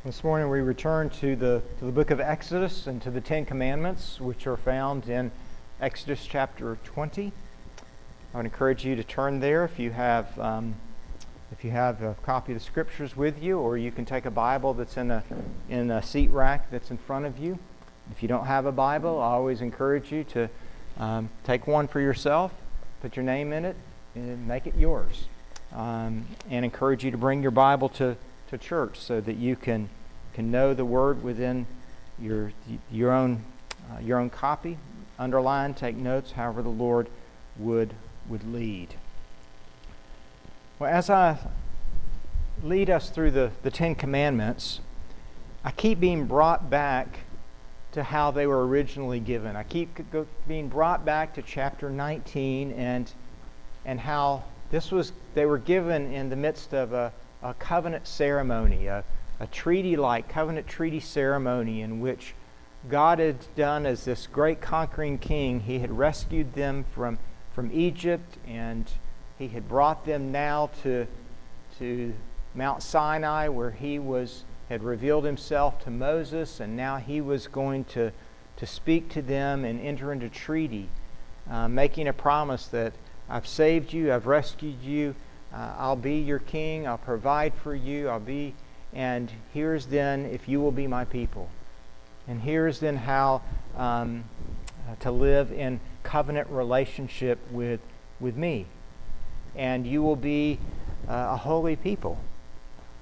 This morning we return to the book of Exodus and to the Ten Commandments, which are found in Exodus chapter 20. I would encourage you to turn there if you have a copy of the Scriptures with you, or you can take a Bible that's in a seat rack that's in front of you. If you don't have a Bible, I always encourage you to take one for yourself, put your name in it, and make it yours. And encourage you to bring your Bible to church so that you can know the Word within your own copy. Underline, take notes, however the Lord would lead. Well, as I lead us through the Ten Commandments, I keep being brought back to how they were originally given. I keep being brought back to chapter 19 and how they were given in the midst of a covenant ceremony, a treaty-like covenant treaty ceremony in which God had done as this great conquering king. He had rescued them from Egypt, and He had brought them now to Mount Sinai, where He had revealed Himself to Moses, and now He was going to speak to them and enter into treaty, making a promise that I've saved you, I've rescued you, I'll be your king, I'll provide for you, and here's then if you will be my people. And here's then how to live in covenant relationship with me. And you will be a holy people,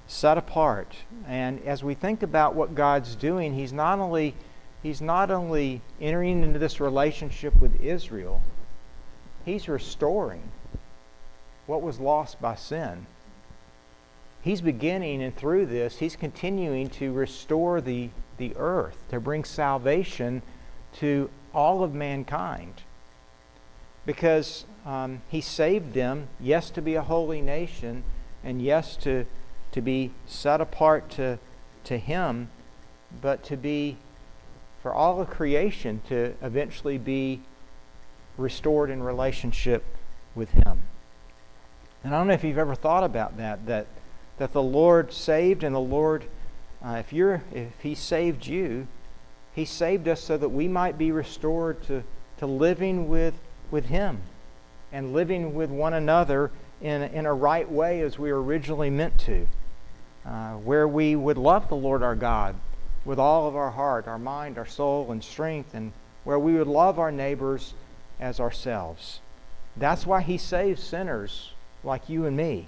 set apart. And as we think about what God's doing, He's not only entering into this relationship with Israel, He's restoring what was lost by sin. He's beginning, and through this, He's continuing to restore the earth, to bring salvation to all of mankind. Because He saved them, yes, to be a holy nation, and yes, to be set apart to Him, but to be, for all of creation, to eventually be restored in relationship with Him. And I don't know if you've ever thought about that the Lord saved, and the Lord, if He saved you, He saved us so that we might be restored to living with Him and living with one another in a right way as we were originally meant to, where we would love the Lord our God with all of our heart, our mind, our soul, and strength, and where we would love our neighbors as ourselves. That's why He saves sinners like you and me,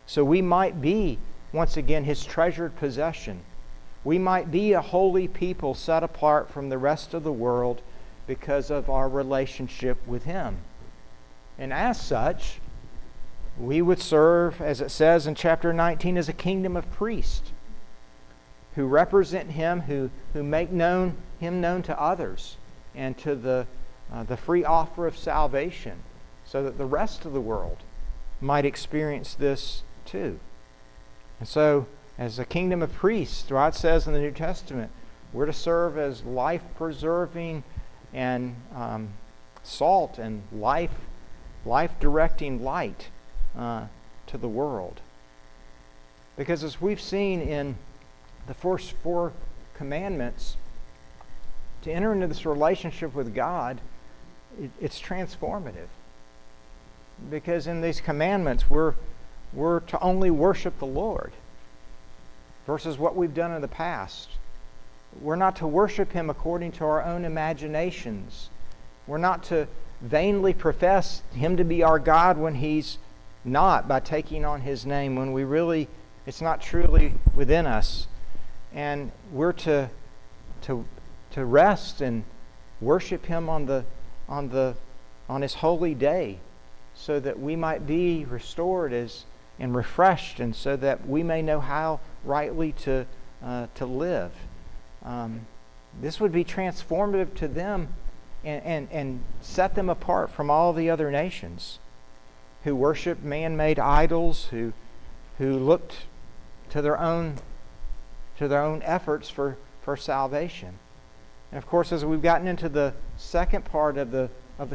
so we might be, once again, His treasured possession. We might be a holy people set apart from the rest of the world because of our relationship with Him. And as such, we would serve, as it says in chapter 19, as a kingdom of priests who represent Him, who make Him known to others, and to the free offer of salvation, so that the rest of the world might experience this too. And so, as a kingdom of priests, God says in the New Testament, we're to serve as life-preserving and salt and life-directing light to the world. Because as we've seen in the first 4 commandments, to enter into this relationship with God, it's transformative. Because in these commandments, we're to only worship the Lord versus what we've done in the past. We're not to worship Him according to our own imaginations. We're not to vainly profess Him to be our God when He's not, by taking on His name, when it's not truly within us. And we're to rest and worship Him on His holy day, so that we might be restored and refreshed, and so that we may know how rightly to live. This would be transformative to them and set them apart from all the other nations who worship man-made idols, who looked to their own efforts for salvation. And of course, as we've gotten into the second part of the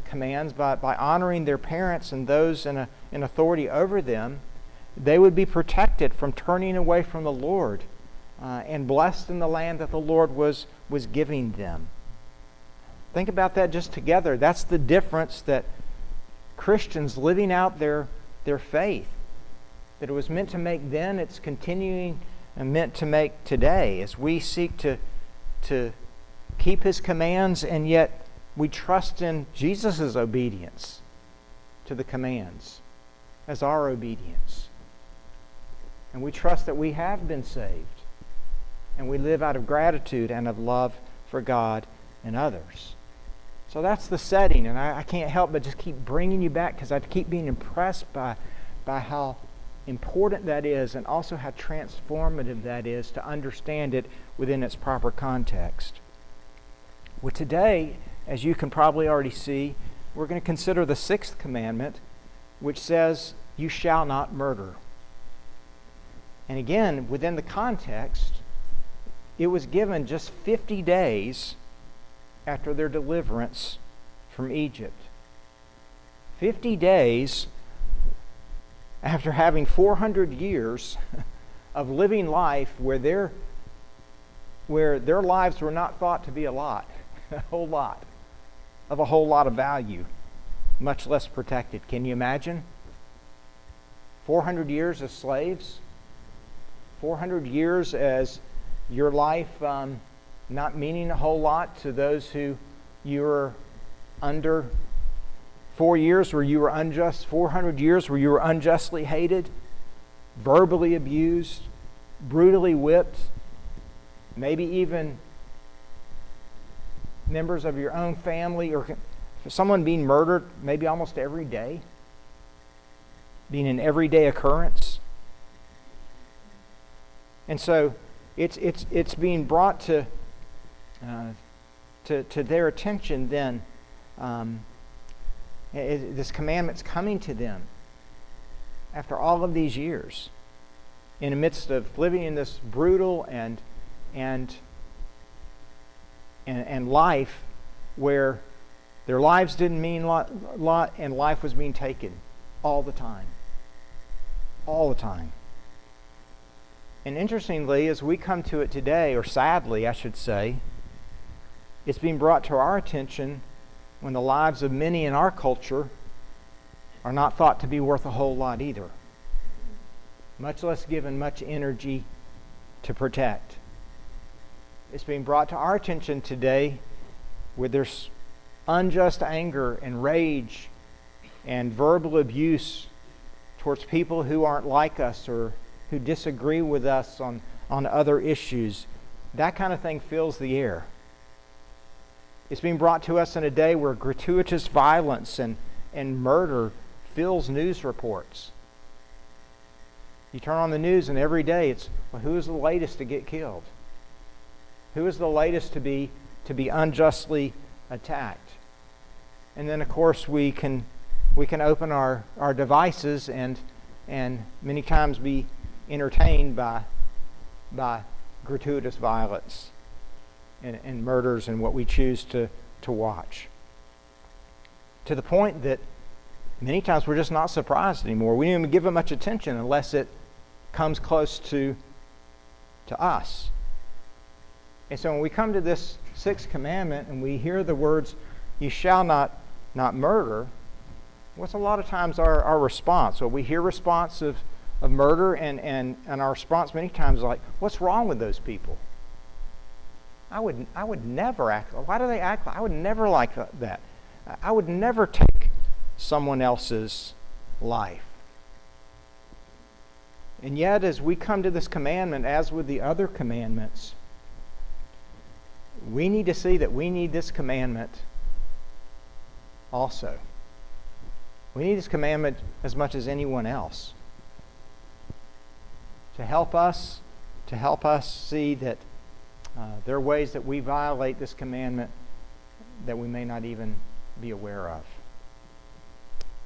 commands, by honoring their parents and those in authority over them, they would be protected from turning away from the Lord and blessed in the land that the Lord was giving them. Think about that just together. That's the difference that Christians living out their faith, that it was meant to make then, it's continuing and meant to make today as we seek to keep His commands, and yet we trust in Jesus' obedience to the commands as our obedience. And we trust that we have been saved, and we live out of gratitude and of love for God and others. So that's the setting, and I can't help but just keep bringing you back because I keep being impressed by how important that is, and also how transformative that is to understand it within its proper context. Well, today, as you can probably already see, we're going to consider the sixth commandment, which says, "You shall not murder." And again, within the context, it was given just 50 days after their deliverance from Egypt. 50 days after having 400 years of living life where their lives were not thought to be a whole lot of value, much less protected. Can you imagine? 400 years as slaves? 400 years as your life not meaning a whole lot to those who you were under. 4 years where you were unjust, 400 years where you were unjustly hated, verbally abused, brutally whipped, maybe even members of your own family or someone being murdered maybe almost every day, being an everyday occurrence. And so it's being brought to their attention then. This commandment's coming to them after all of these years, in the midst of living in this brutal and life where their lives didn't mean a lot, and life was being taken all the time. All the time. And interestingly, as we come to it today, or sadly, I should say, it's being brought to our attention when the lives of many in our culture are not thought to be worth a whole lot either, much less given much energy to protect. It's being brought to our attention today where there's unjust anger and rage and verbal abuse towards people who aren't like us or who disagree with us on other issues. That kind of thing fills the air. It's being brought to us in a day where gratuitous violence and murder fills news reports. You turn on the news and every day it's, well, who is the latest to get killed? Who is the latest to be unjustly attacked? And then of course we can open our devices and many times be entertained by gratuitous violence and murders and what we choose to watch. To the point that many times we're just not surprised anymore. We don't even give it much attention unless it comes close to us. And so when we come to this sixth commandment and we hear the words, "You shall not murder," what's a lot of times our response? Well, we hear response of murder and our response many times is like, what's wrong with those people? I would never act. Why do they act? I would never like that. I would never take someone else's life. And yet, as we come to this commandment, as with the other commandments, we need to see that we need this commandment also. We need this commandment as much as anyone else to help us see that there are ways that we violate this commandment that we may not even be aware of.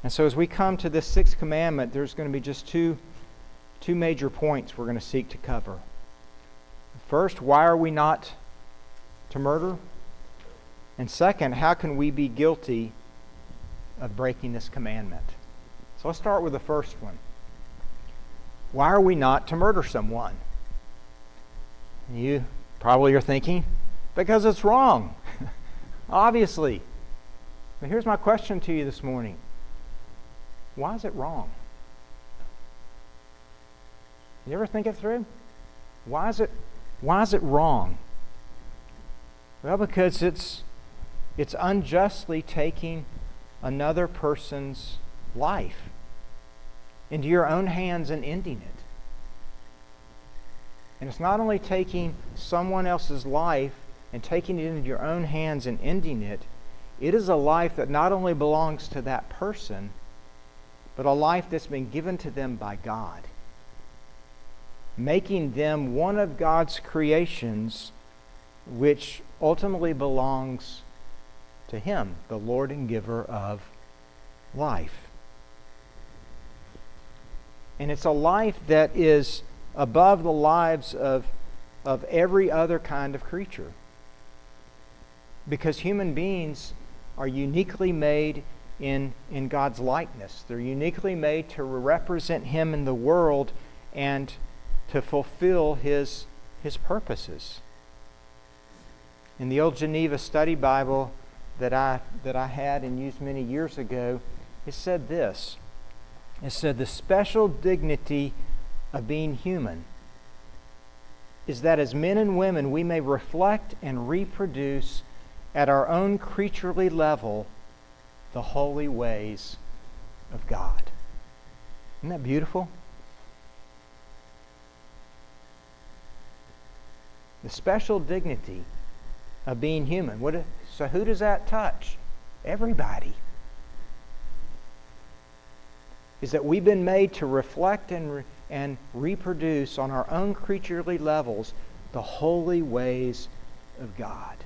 And so as we come to this sixth commandment, there's going to be just two major points we're going to seek to cover. First, why are we not to murder? And second, how can we be guilty of breaking this commandment? So let's start with the first one. Why are we not to murder someone? You probably are thinking, because it's wrong. Obviously. But here's my question to you this morning. Why is it wrong? You ever think it through? Why is it wrong? Well, because it's unjustly taking another person's life into your own hands and ending it. And it's not only taking someone else's life and taking it into your own hands and ending it, it is a life that not only belongs to that person, but a life that's been given to them by God, making them one of God's creations, which ultimately belongs to Him, the Lord and giver of life. And it's a life that is above the lives of every other kind of creature. Because human beings are uniquely made in God's likeness. They're uniquely made to represent Him in the world and to fulfill His purposes. In the old Geneva Study Bible that I had and used many years ago, it said this. It said, the special dignity of being human is that as men and women we may reflect and reproduce at our own creaturely level the holy ways of God. Isn't that beautiful? The special dignity of being human. So who does that touch? Everybody. Is that we've been made to reflect and reproduce on our own creaturely levels the holy ways of God.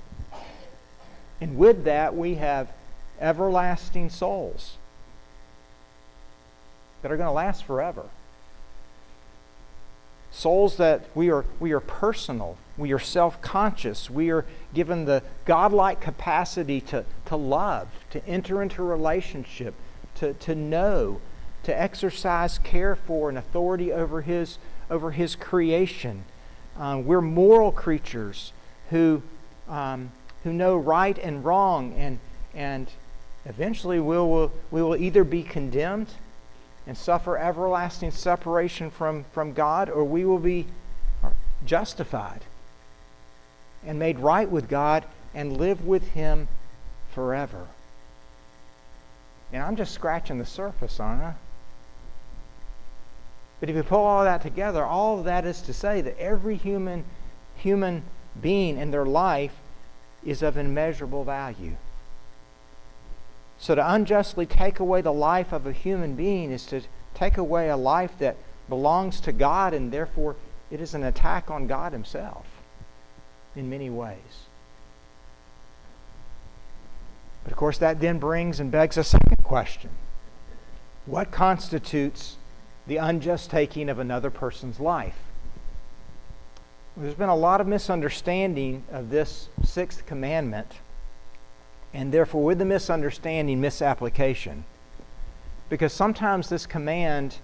And with that, we have everlasting souls that are going to last forever. Souls that we are personal, we are self-conscious, we are given the godlike capacity to love, to enter into a relationship, to know, to exercise care for and authority over His creation. We're moral creatures who know right and wrong, and eventually we will either be condemned and suffer everlasting separation from God, or we will be justified and made right with God and live with Him forever. And I'm just scratching the surface, aren't I? But if you pull all that together, all of that is to say that every human being in their life is of immeasurable value. So to unjustly take away the life of a human being is to take away a life that belongs to God, and therefore it is an attack on God Himself in many ways. But of course that then brings and begs a second question. What constitutes the unjust taking of another person's life? There's been a lot of misunderstanding of this sixth commandment, and therefore with the misunderstanding, misapplication. Because sometimes this command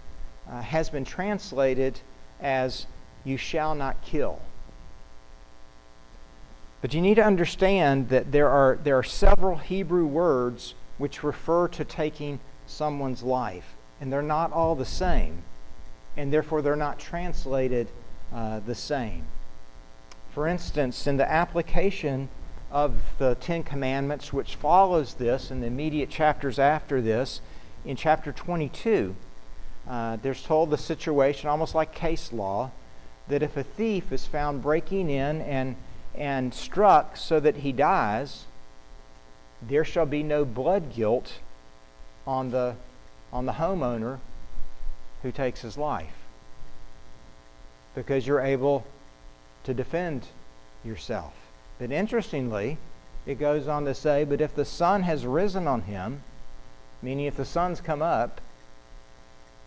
has been translated as, you shall not kill. But you need to understand that there are several Hebrew words which refer to taking someone's life. And they're not all the same, and therefore they're not translated the same. For instance, in the application of the Ten Commandments, which follows this in the immediate chapters after this, in chapter 22, there's told the situation, almost like case law, that if a thief is found breaking in and struck so that he dies, there shall be no blood guilt on the homeowner who takes his life, because you're able to defend yourself. But interestingly, it goes on to say, but if the sun has risen on him, meaning if the sun's come up,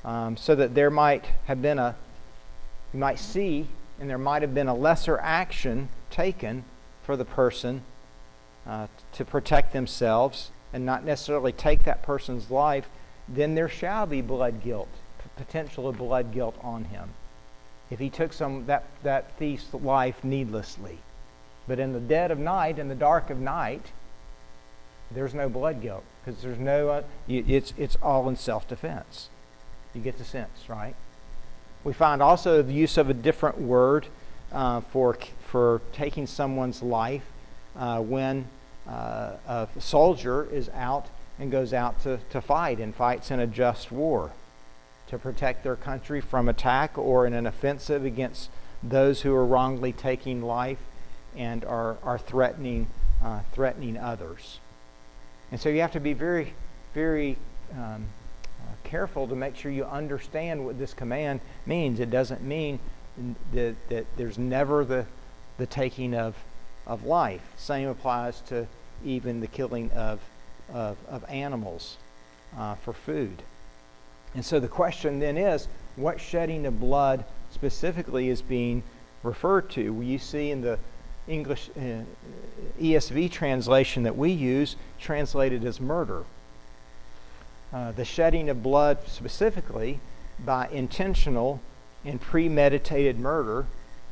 so that there might have been you might see, and there might have been a lesser action taken for the person to protect themselves and not necessarily take that person's life, then there shall be blood guilt, potential of blood guilt on him. if he took that thief's life needlessly. But in the dead of night, in the dark of night, there's no blood guilt, because there's no, it's all in self-defense. You get the sense, right? We find also the use of a different word for taking someone's life when a soldier is out and goes out to fight and fights in a just war to protect their country from attack or in an offensive against those who are wrongly taking life and are threatening others. And so you have to be very, very careful to make sure you understand what this command means. It doesn't mean that there's never the taking of life. Same applies to even the killing of animals for food. And so the question then is, what shedding of blood specifically is being referred to? Well, you see in the English ESV translation that we use, translated as murder. The shedding of blood specifically by intentional and premeditated murder,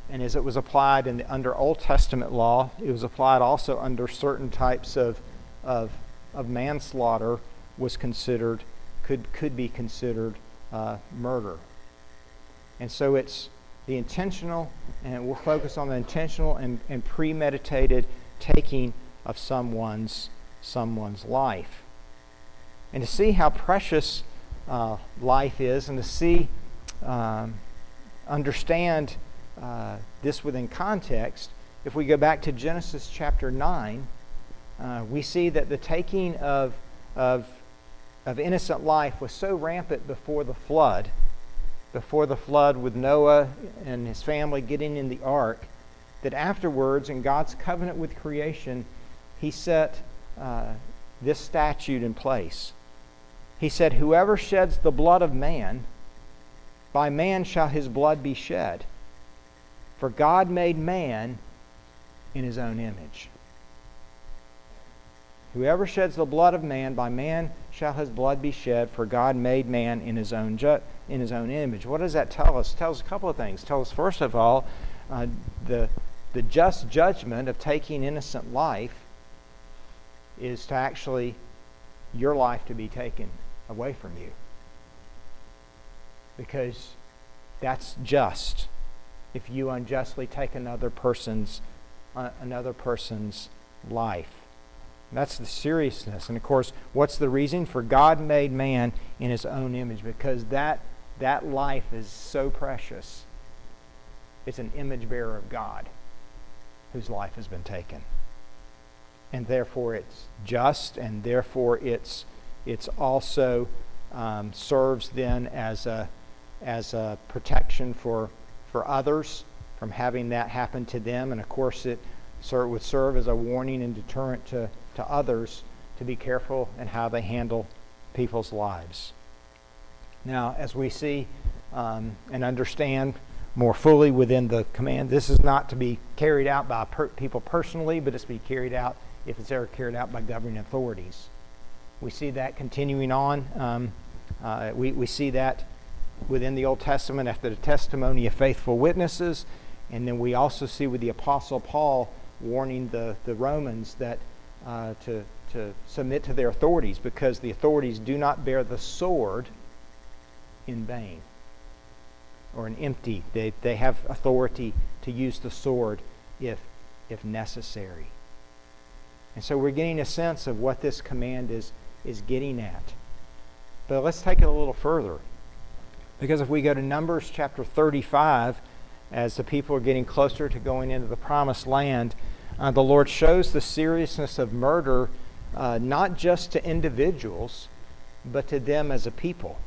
and as it was applied under Old Testament law, it was applied also under certain types of manslaughter, was considered, could be considered murder. And so it's the intentional, and we'll focus on the intentional and premeditated taking of someone's life. And to see how precious life is, and to see, understand this within context, if we go back to Genesis chapter 9, we see that the taking of innocent life was so rampant before the flood with Noah and his family getting in the ark, that afterwards, in God's covenant with creation, he set this statute in place. He said, "Whoever sheds the blood of man, by man shall his blood be shed. For God made man in his own image." Whoever sheds the blood of man, by man shall his blood be shed, for God made man in his own image. What does that tell us? It tells us a couple of things. It tells us, first of all, the just judgment of taking innocent life is to actually your life to be taken away from you, because that's just if you unjustly take another person's life. That's the seriousness. And of course, what's the reason? For God made man in his own image, because that life is so precious. It's an image bearer of God whose life has been taken. And therefore it's just, and therefore it's also serves then as a protection for others from having that happen to them. And of course it would serve as a warning and deterrent to others to be careful in how they handle people's lives. Now, as we see and understand more fully within the command, this is not to be carried out by people personally, but it's to be carried out, if it's ever carried out, by governing authorities. We see that continuing on. We see that within the Old Testament after the testimony of faithful witnesses, and then we also see with the Apostle Paul warning the Romans that to submit to their authorities, because the authorities do not bear the sword in vain or in empty. They have authority to use the sword if necessary. And so we're getting a sense of what this command is getting at. But let's take it a little further. Because if we go to Numbers chapter 35, as the people are getting closer to going into the promised land, the Lord shows the seriousness of murder not just to individuals, but to them as a people.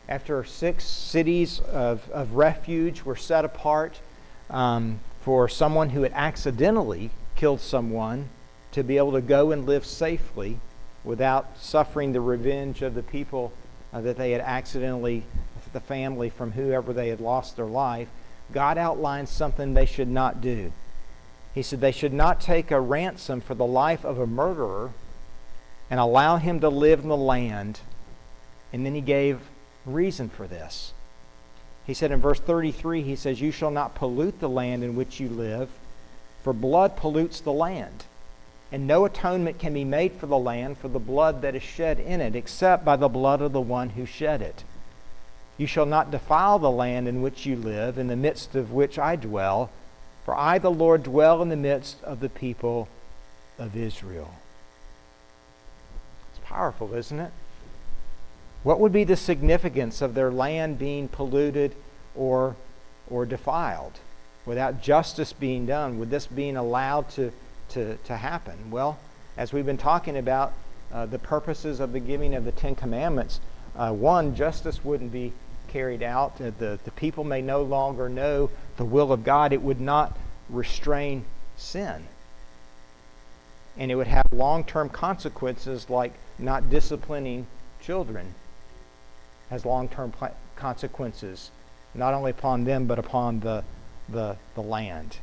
After 6 cities of refuge were set apart for someone who had accidentally killed someone to be able to go and live safely without suffering the revenge of the people that they had accidentally, the family from whoever they had lost their life, God outlined something they should not do. He said they should not take a ransom for the life of a murderer and allow him to live in the land. And then he gave reason for this. He said in verse 33, he says, "You shall not pollute the land in which you live, for blood pollutes the land. And no atonement can be made for the land for the blood that is shed in it, except by the blood of the one who shed it. You shall not defile the land in which you live, in the midst of which I dwell, for I, the Lord, dwell in the midst of the people of Israel." It's powerful, isn't it? What would be the significance of their land being polluted or defiled without justice being done? Would this being allowed to happen? Well, as we've been talking about the purposes of the giving of the Ten Commandments, one, justice wouldn't be carried out. The people may no longer know the will of God. It would not restrain sin. And it would have long-term consequences, like not disciplining children has long-term consequences, not only upon them but upon the land.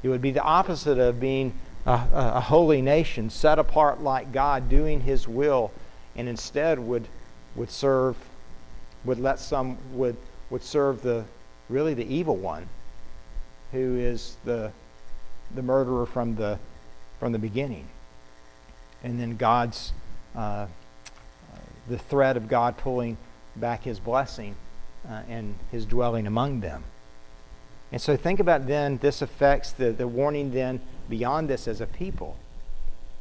It would be the opposite of being a holy nation, set apart like God, doing His will, and instead would serve the evil one, who is the murderer from the beginning. And then the threat of God pulling back His blessing and His dwelling among them. And so think about then, this affects the warning then beyond this as a people.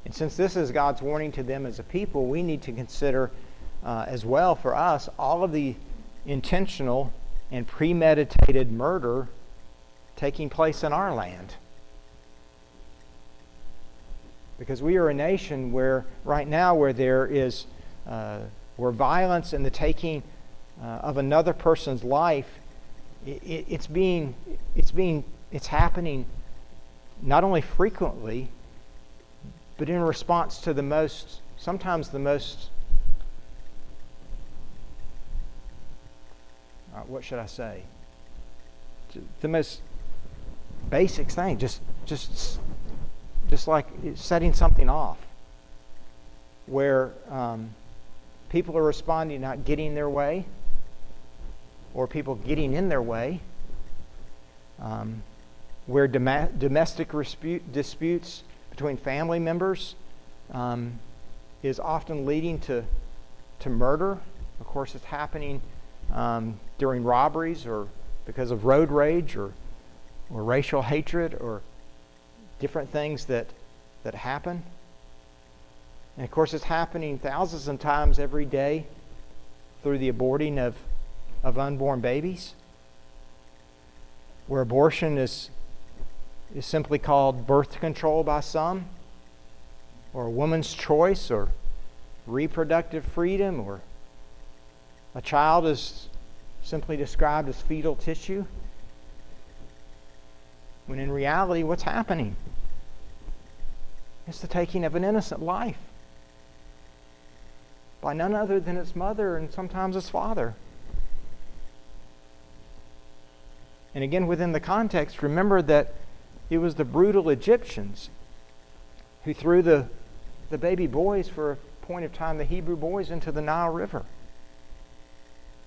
And since this is God's warning to them as a people, we need to consider as well for us all of the intentional and premeditated murder taking place in our land. Because we are a nation where right now where there is where violence and the taking of another person's life, it's happening not only frequently, but in response to sometimes the most what should I say? The most basic thing, just like setting something off, where people are responding, not getting their way, or people getting in their way, where domestic disputes between family members is often leading to murder. Of course, it's happening during robberies, or because of road rage, or racial hatred, or different things that happen. And of course, it's happening thousands of times every day through the aborting of unborn babies, where abortion is simply called birth control by some, or a woman's choice, or reproductive freedom, or a child is simply described as fetal tissue, when in reality, what's happening? It's the taking of an innocent life by none other than its mother and sometimes its father. And again, within the context, remember that it was the brutal Egyptians who threw the baby boys, for a point of time, the Hebrew boys, into the Nile River.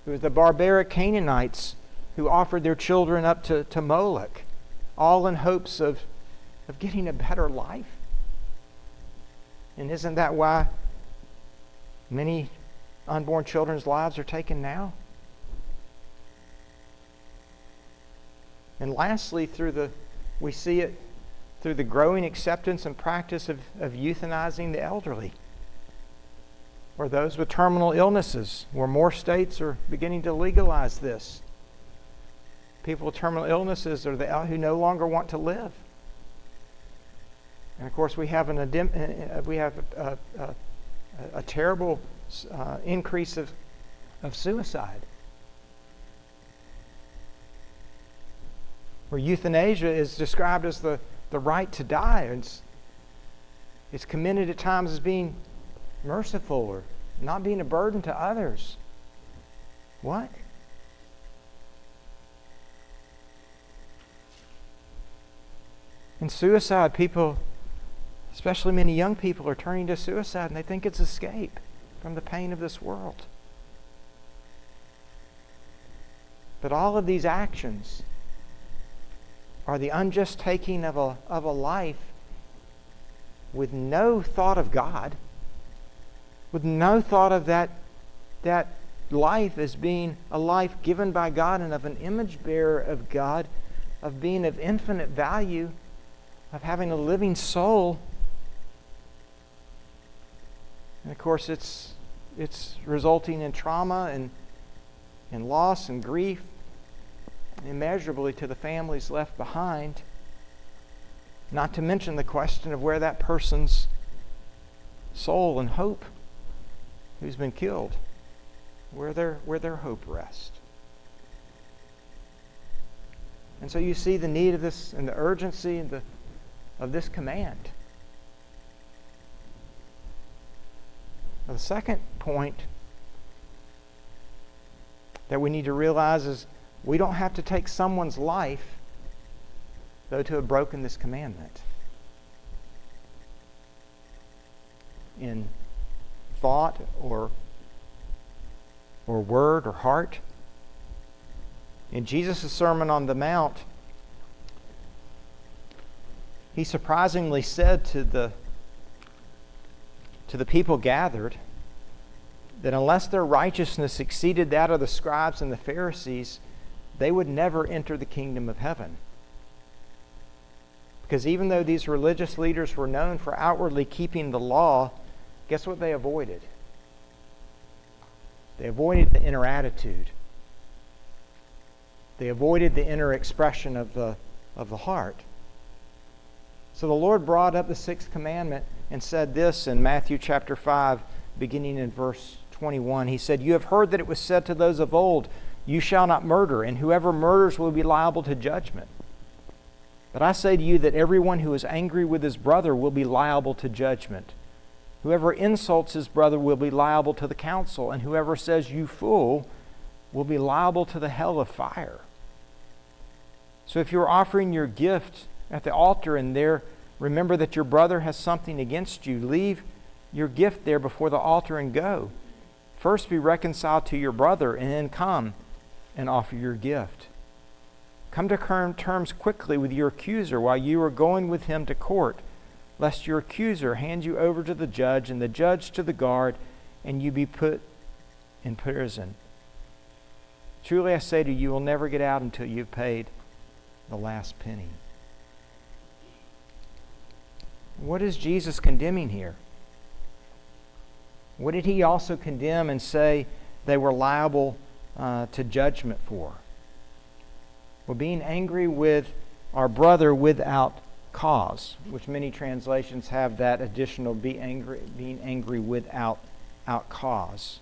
It was the barbaric Canaanites who offered their children up to Moloch, all in hopes of getting a better life. And isn't that why many unborn children's lives are taken now? And lastly, we see it through the growing acceptance and practice of euthanizing the elderly, or those with terminal illnesses, where more states are beginning to legalize this. People with terminal illnesses are who no longer want to live. And of course, we have a terrible increase of suicide, where euthanasia is described as the right to die. It's commended at times as being merciful or not being a burden to others. What? In suicide, people, especially many young people, are turning to suicide, and they think it's escape from the pain of this world. But all of these actions are the unjust taking of a life with no thought of God, with no thought of that life as being a life given by God and of an image bearer of God, of being of infinite value, of having a living soul. And of course it's resulting in trauma and loss and grief immeasurably to the families left behind. Not to mention the question of where that person's soul and hope who's been killed, where their hope rests. And so you see the need of this and the urgency of this command. Now, the second point that we need to realize is we don't have to take someone's life, though, to have broken this commandment. In thought or word or heart. In Jesus' Sermon on the Mount, he surprisingly said to the people gathered that unless their righteousness exceeded that of the scribes and the Pharisees, they would never enter the kingdom of heaven. Because even though these religious leaders were known for outwardly keeping the law, guess what they avoided? They avoided the inner attitude. They avoided the inner expression of the heart. So the Lord brought up the sixth commandment and said this in Matthew chapter 5, beginning in verse 21. He said, "You have heard that it was said to those of old, 'You shall not murder, and whoever murders will be liable to judgment.' But I say to you that everyone who is angry with his brother will be liable to judgment. Whoever insults his brother will be liable to the council, and whoever says, 'You fool,' will be liable to the hell of fire. So if you're offering your gift at the altar and there remember that your brother has something against you, leave your gift there before the altar and go. First be reconciled to your brother, and then come and offer your gift. Come to terms quickly with your accuser while you are going with him to court, lest your accuser hand you over to the judge and the judge to the guard, and you be put in prison. Truly I say to you, you will never get out until you've paid the last penny." What is Jesus condemning here? What did he also condemn and say they were liable to judgment for? Well, being angry with our brother without cause, which many translations have that additional being angry without cause.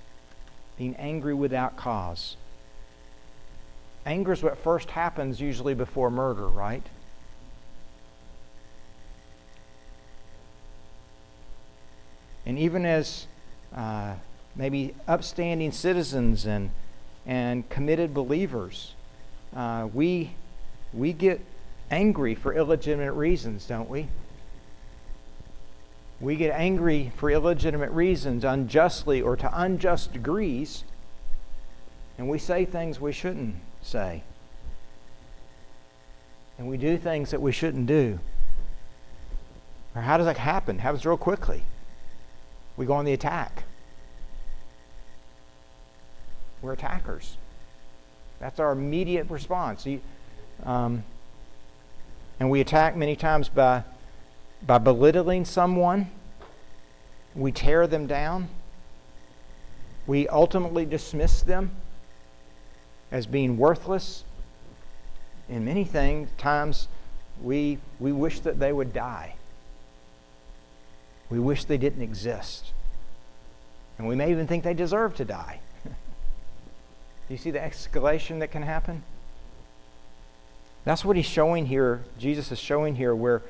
Being angry without cause. Anger is what first happens usually before murder, right? And even as maybe upstanding citizens and committed believers, we get angry for illegitimate reasons, don't we? We get angry for illegitimate reasons, unjustly or to unjust degrees, and we say things we shouldn't say. And we do things that we shouldn't do. Or how does that happen? It happens real quickly. We go on the attack. We're attackers. That's our immediate response. And we attack many times by belittling someone. We tear them down. We ultimately dismiss them as being worthless. In many times, we wish that they would die. We wish they didn't exist. And we may even think they deserve to die. Do you see the escalation that can happen? That's what he's showing here, Jesus is showing here, where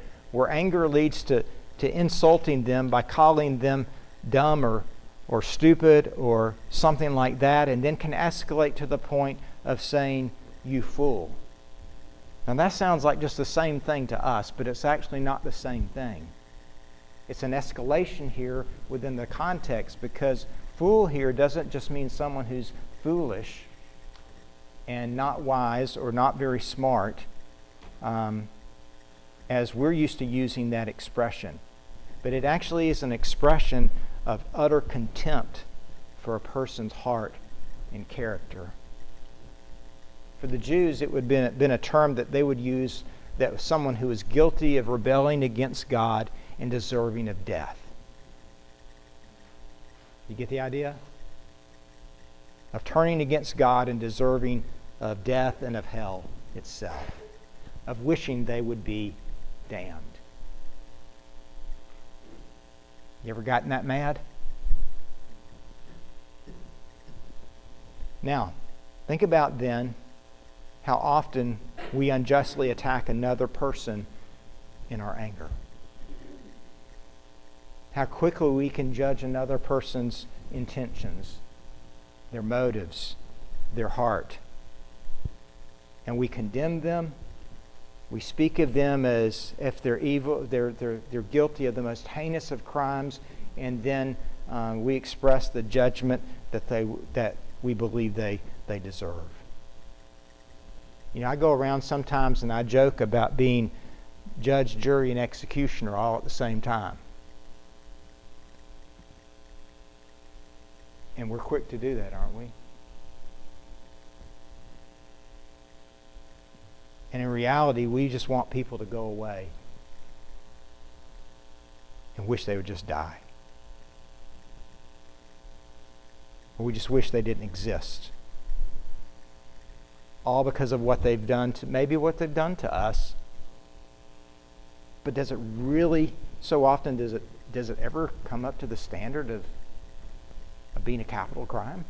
anger leads to insulting them by calling them dumb or stupid or something like that, and then can escalate to the point of saying, "You fool." Now that sounds like just the same thing to us, but it's actually not the same thing. It's an escalation here within the context, because fool here doesn't just mean someone who's foolish. and not wise or not very smart, as we're used to using that expression. But it actually is an expression of utter contempt for a person's heart and character. For the Jews, it would have been a term that they would use, that was someone who was guilty of rebelling against God and deserving of death. You get the idea? Of turning against God and deserving of death and of hell itself. Of wishing they would be damned. You ever gotten that mad? Now, think about then how often we unjustly attack another person in our anger. How quickly we can judge another person's intentions, their motives, their heart. And we condemn them. We speak of them as if they're evil, they're guilty of the most heinous of crimes, and then we express the judgment that we believe they deserve. You know, I go around sometimes and I joke about being judge, jury, and executioner all at the same time. And we're quick to do that, aren't we? And in reality, we just want people to go away and wish they would just die. Or we just wish they didn't exist. All because of what they've done to, maybe what they've done to us. But does it really, so often, does it ever come up to the standard of being a capital crime?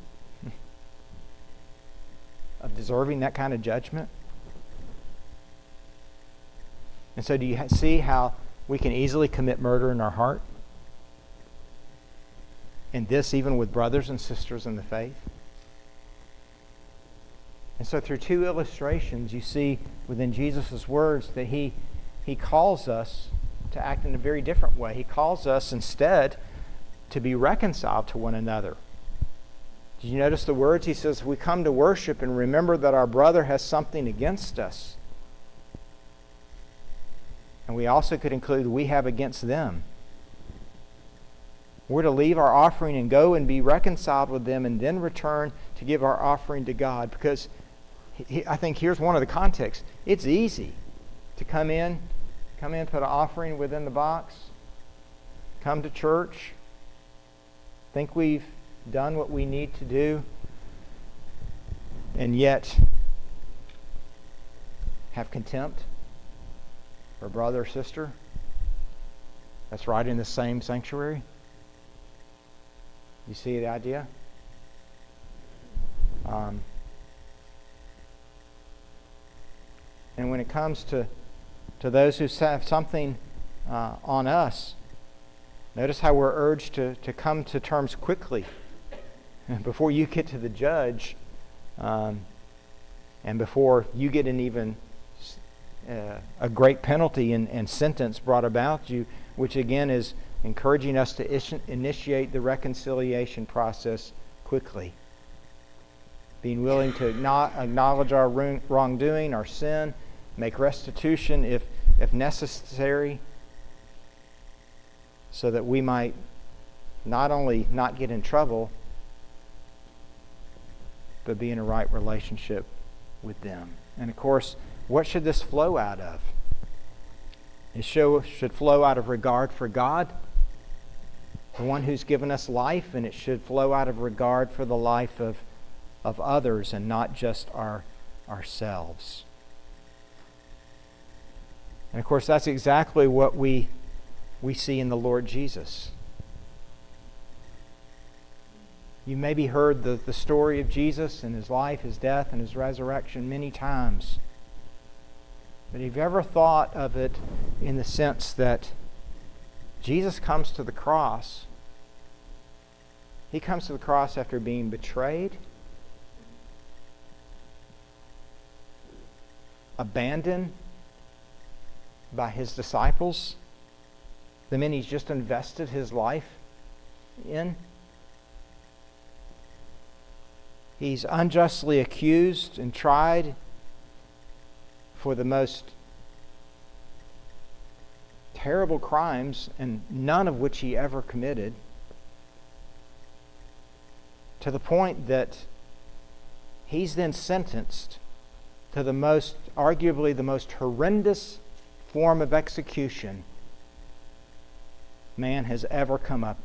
Of deserving that kind of judgment? And so do you see how we can easily commit murder in our heart? And this even with brothers and sisters in the faith? And so through two illustrations, you see within Jesus' words that he calls us to act in a very different way. He calls us instead to be reconciled to one another. Did you notice the words? He says, we come to worship and remember that our brother has something against us. And we also could include we have against them. We're to leave our offering and go and be reconciled with them and then return to give our offering to God. Because I think here's one of the contexts. It's easy to come in, put an offering within the box, come to church, think we've done what we need to do, and yet have contempt for a brother or sister that's right in the same sanctuary. You see the idea? And when it comes to those who have something on us, notice how we're urged to come to terms quickly before you get to the judge, and before you get an even a great penalty and sentence brought about you, which again is encouraging us to initiate the reconciliation process quickly. Being willing to acknowledge our wrongdoing, our sin, make restitution if necessary, so that we might not only not get in trouble, but be in a right relationship with them. And of course, what should this flow out of? It should flow out of regard for God, the one who's given us life, and it should flow out of regard for the life of others and not just ourselves. And of course, that's exactly what we see in the Lord Jesus. You maybe heard the story of Jesus and his life, his death, and his resurrection many times. But have you ever thought of it in the sense that Jesus comes to the cross? He comes to the cross after being betrayed, abandoned by his disciples, the men he's just invested his life in. He's unjustly accused and tried for the most terrible crimes, and none of which he ever committed, to the point that he's then sentenced to arguably the most horrendous form of execution man has ever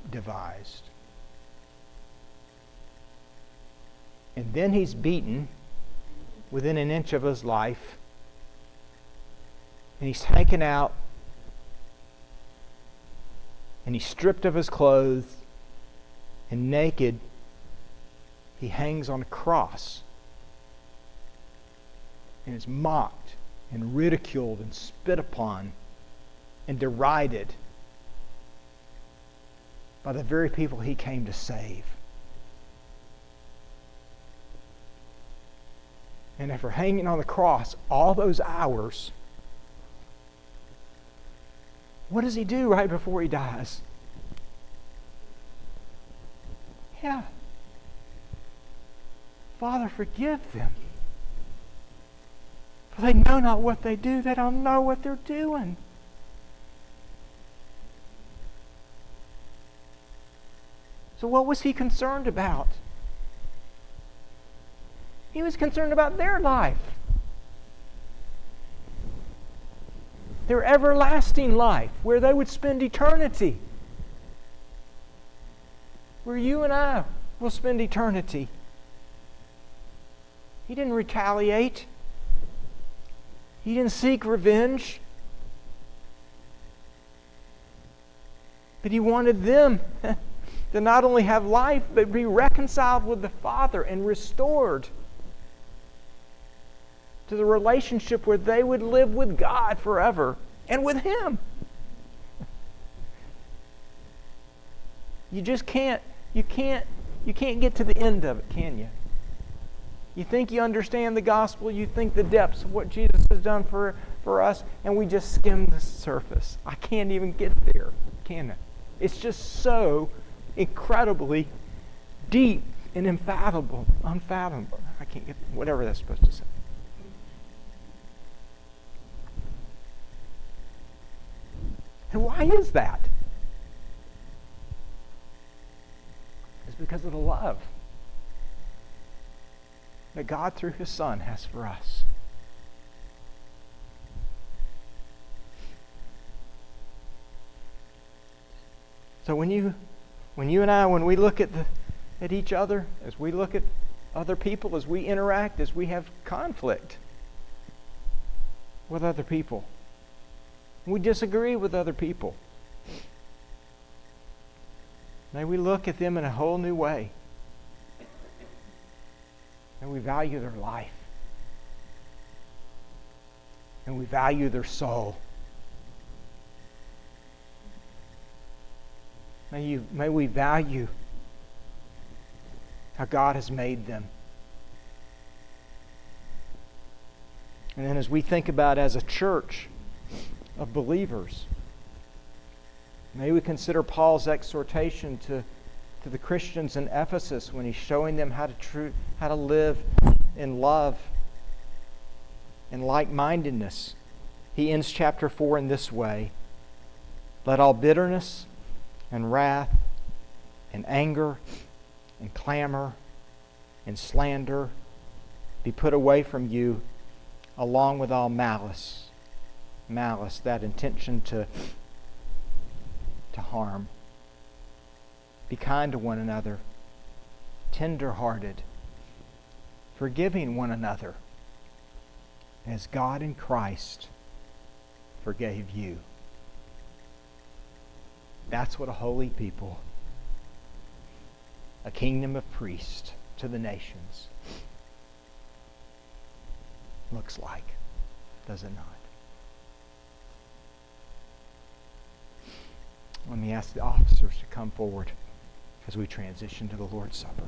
devised. And then he's beaten within an inch of his life, and he's taken out, and he's stripped of his clothes, and naked he hangs on a cross and is mocked and ridiculed and spit upon and derided by the very people he came to save. And after hanging on the cross all those hours, what does he do right before he dies? Yeah. Father, forgive them, for they know not what they do. They don't know what they're doing. So what was he concerned about? He was concerned about their life, their everlasting life, where they would spend eternity, where you and I will spend eternity. He didn't retaliate. He didn't seek revenge. But he wanted them to not only have life, but be reconciled with the Father and restored to the relationship where they would live with God forever and with Him. You can't get to the end of it, can you? You think you understand the gospel, you think the depths of what Jesus has done for us, and we just skim the surface. I can't even get there, can I? It's just so incredibly deep and unfathomable. I can't get whatever that's supposed to say. And why is that? It's because of the love that God through His Son has for us. So when you and I, when we look at each other, as we look at other people, as we interact, as we have conflict with other people, we disagree with other people, may we look at them in a whole new way. And we value their life. And we value their soul. May we value how God has made them. And then as we think about as a church of believers, may we consider Paul's exhortation to the Christians in Ephesus when he's showing them how to live in love and like-mindedness. He ends chapter 4 in this way: let all bitterness and wrath and anger and clamor and slander be put away from you, along with all malice. Malice, that intention to harm. Be kind to one another, tender-hearted, forgiving one another, as God in Christ forgave you. That's what a holy people, a kingdom of priests to the nations, looks like, does it not? Let me ask the officers to come forward as we transition to the Lord's Supper.